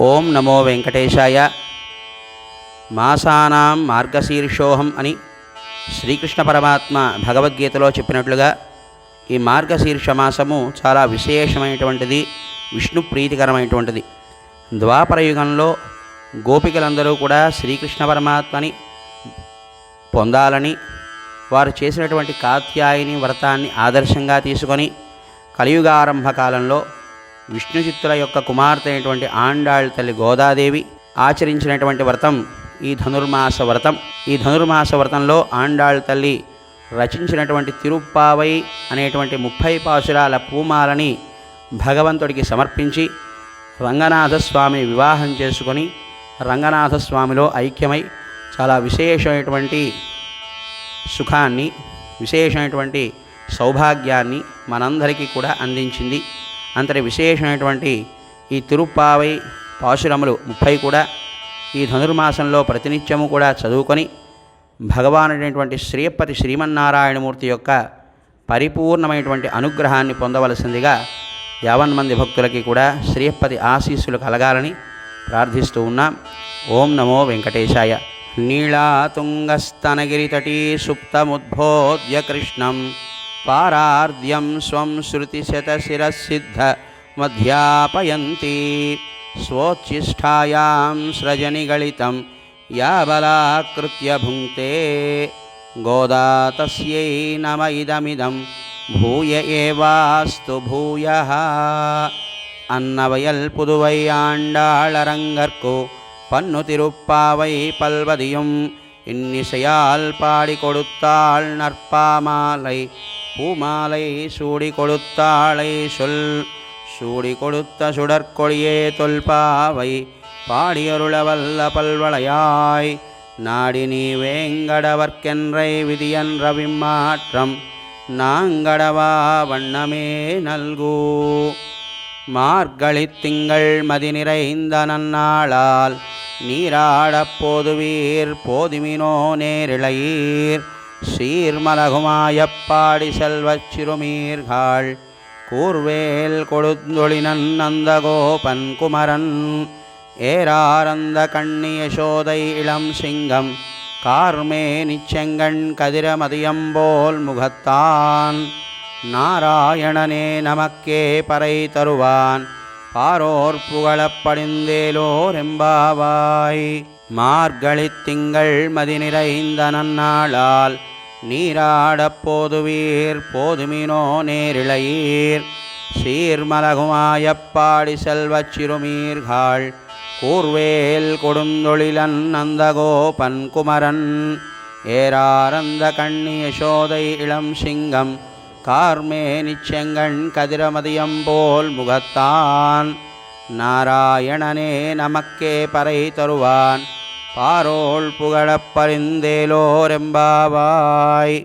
ఓం నమో వెంకటేశాయ. మాసానాం మార్గశీర్షోహం అని శ్రీకృష్ణ పరమాత్మ భగవద్గీతలో చెప్పినట్లుగా ఈ మార్గశీర్ష మాసము చాలా విశేషమైనటువంటిది, విష్ణు ప్రీతికరమైనటువంటిది. ద్వాపర యుగంలో గోపికలందరూ కూడా శ్రీకృష్ణ పరమాత్మని పొందాలని వారు చేసినటువంటి కాత్యాయని వ్రతాన్ని ఆదర్శంగా తీసుకొని కలియుగారంభ కాలంలో విష్ణుచిత్తుల యొక్క కుమార్తె అయినటువంటి ఆండాళ్ తల్లి గోదాదేవి ఆచరించినటువంటి వ్రతం ఈ ధనుర్మాస వ్రతం. ఈ ధనుర్మాస వ్రతంలో ఆండాళ్ తల్లి రచించినటువంటి తిరుప్పావై అనేటువంటి 30 పాశురాల పూమాలని భగవంతుడికి సమర్పించి రంగనాథస్వామిని వివాహం చేసుకొని రంగనాథస్వామిలో ఐక్యమై చాలా విశేషమైనటువంటి సుఖాన్ని, విశేషమైనటువంటి సౌభాగ్యాన్ని మనందరికీ కూడా అందించింది. అంతటి విశేషమైనటువంటి ఈ తిరుప్పావై పాశురములు 30 కూడా ఈ ధనుర్మాసంలో ప్రతినిత్యము కూడా చదువుకొని భగవానుడైనటువంటి శ్రీపతి శ్రీమన్నారాయణమూర్తి యొక్క పరిపూర్ణమైనటువంటి అనుగ్రహాన్ని పొందవలసిందిగా యావన్మంది భక్తులకి కూడా శ్రీపతి ఆశీస్సులు కలగాలని ప్రార్థిస్తూ ఉన్నాం. ఓం నమో వెంకటేశాయ. నీళాతుంగస్తనగిరితటీ సుప్తముద్బోధ్య కృష్ణం పారార్ధ్యం స్వం శృతిశతశిరసిద్ధ మధ్యాపయంతి స్వోచ్ఛిష్టాయాం సృజనిగళితం యాబలాకృత్య భుంక్తే గోదా తస్యై నమ ఇదమిదం భూయ ఏవాస్తు భూయః. అన్నవయల్ పుదువై ఆండాళరంగర్కు பன்னு திருப்பாவை பல்வதியும் இன்னிசையால் பாடி கொடுத்தாள் நற்பாமாலை பூமாலை சூடி கொடுத்தாளை சொல் சூடி கொடுத்த சுடற்கொழியே தொல்பாவை பாடியருளவல்ல பல்வளையாய் நாடி நீ வேங்கடவர்க்கென்றை விதியன்ற விம்மாற்றம் நாங்கடவா வண்ணமே நல்கூ. மார்கழித் திங்கள் மதி நிறைந்த நன்னாளால் நீராடப் போதுவீர் போதுமினோ நேரிழையீர் சீர்மலகுமாயப்பாடி செல்வச் சிறுமீர்காள் கூர்வேல் கொடுந்தொழினன் நந்தகோபன் குமரன் ஏராரந்த கண்ணி யசோதை இளம் சிங்கம் கார்மே நிச்செங்கண் கதிரமதியம்போல் முகத்தான் நாராயணனே நமக்கே பறை தருவான் பாரோர் புகழப் படிந்தேலோர் எம்பாவாய். மார்கழித் திங்கள் மதி நிறைந்த நன்னாளால் நீராடப் போதுவீர் போதுமினோ நேரிழையீர் சீர்மலகுமாயப்பாடி செல்வச் சிறுமீர்காள் கூர்வேல் கொடுந்தொழிலன் நந்தகோபன் குமரன் ஏராரந்த கண்ணி யசோதை இளம் சிங்கம் கார்மே நிச்செங்கண் கதிரமதியம்போல் முகத்தான் நாராயணனே நமக்கே பறை தருவான் பாரோள் புகழப் பரிந்தேலோர் எம்பாவாய்.